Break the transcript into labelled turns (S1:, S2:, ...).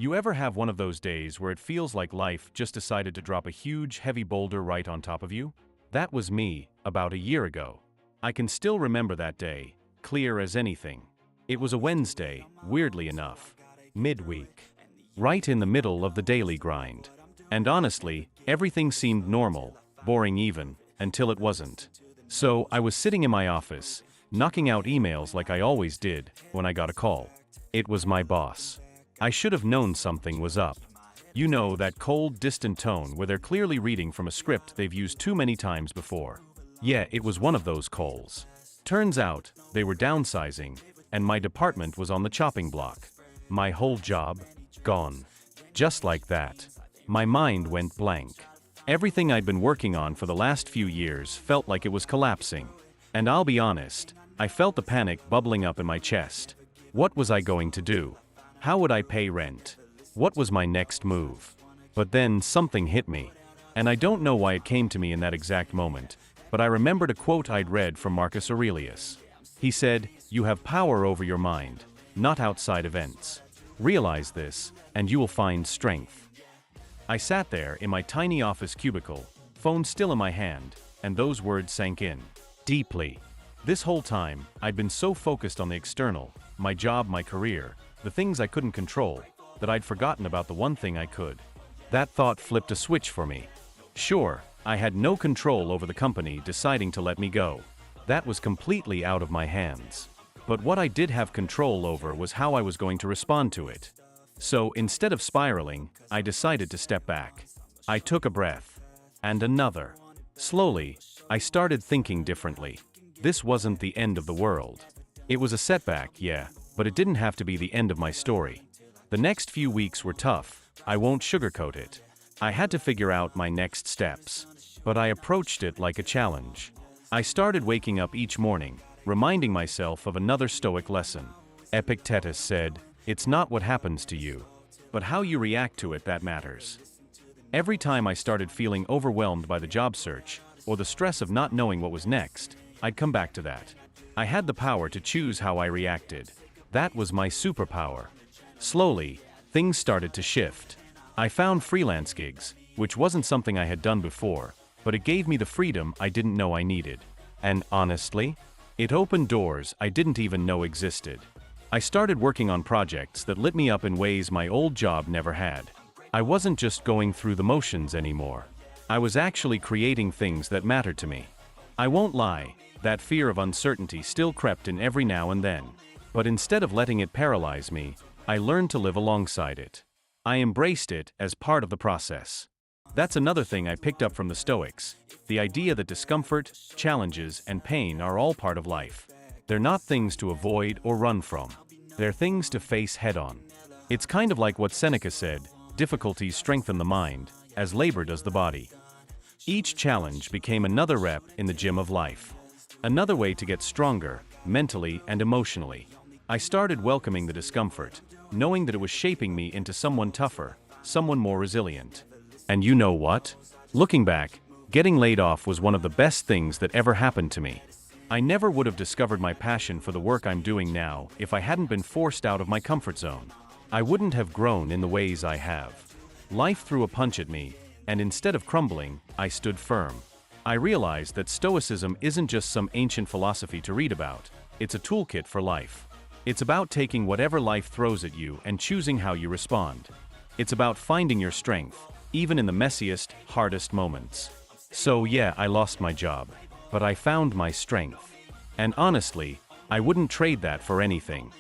S1: You ever have one of those days where it feels like life just decided to drop a huge, heavy boulder right on top of you? That was me, about a year ago. I can still remember that day, clear as anything. It was a Wednesday, weirdly enough. Midweek. Right in the middle of the daily grind. And honestly, everything seemed normal, boring even, until it wasn't. So, I was sitting in my office, knocking out emails like I always did, when I got a call. It was my boss. I should have known something was up. You know, that cold, distant tone where they're clearly reading from a script they've used too many times before. Yeah, it was one of those calls. Turns out, they were downsizing, and my department was on the chopping block. My whole job, gone. Just like that. My mind went blank. Everything I'd been working on for the last few years felt like it was collapsing. And I'll be honest, I felt the panic bubbling up in my chest. What was I going to do? How would I pay rent? What was my next move? But then something hit me. And I don't know why it came to me in that exact moment, but I remembered a quote I'd read from Marcus Aurelius. He said, "You have power over your mind, not outside events. Realize this, and you will find strength." I sat there in my tiny office cubicle, phone still in my hand, and those words sank in. Deeply. This whole time, I'd been so focused on the external, my job, my career, the things I couldn't control, that I'd forgotten about the one thing I could. That thought flipped a switch for me. Sure, I had no control over the company deciding to let me go. That was completely out of my hands. But what I did have control over was how I was going to respond to it. So instead of spiraling, I decided to step back. I took a breath. And another. Slowly, I started thinking differently. This wasn't the end of the world. It was a setback, yeah, but it didn't have to be the end of my story. The next few weeks were tough, I won't sugarcoat it. I had to figure out my next steps. But I approached it like a challenge. I started waking up each morning, reminding myself of another Stoic lesson. Epictetus said, "It's not what happens to you, but how you react to it that matters." Every time I started feeling overwhelmed by the job search, or the stress of not knowing what was next, I'd come back to that. I had the power to choose how I reacted. That was my superpower. Slowly, things started to shift. I found freelance gigs, which wasn't something I had done before, but it gave me the freedom I didn't know I needed. And honestly, it opened doors I didn't even know existed. I started working on projects that lit me up in ways my old job never had. I wasn't just going through the motions anymore. I was actually creating things that mattered to me. I won't lie, that fear of uncertainty still crept in every now and then. But instead of letting it paralyze me, I learned to live alongside it. I embraced it as part of the process. That's another thing I picked up from the Stoics, the idea that discomfort, challenges, and pain are all part of life. They're not things to avoid or run from. They're things to face head-on. It's kind of like what Seneca said, difficulties strengthen the mind, as labor does the body. Each challenge became another rep in the gym of life. Another way to get stronger, mentally and emotionally. I started welcoming the discomfort, knowing that it was shaping me into someone tougher, someone more resilient. And you know what? Looking back, getting laid off was one of the best things that ever happened to me. I never would have discovered my passion for the work I'm doing now if I hadn't been forced out of my comfort zone. I wouldn't have grown in the ways I have. Life threw a punch at me, and instead of crumbling, I stood firm. I realized that Stoicism isn't just some ancient philosophy to read about, it's a toolkit for life. It's about taking whatever life throws at you and choosing how you respond. It's about finding your strength, even in the messiest, hardest moments. So yeah, I lost my job, but I found my strength. And honestly, I wouldn't trade that for anything.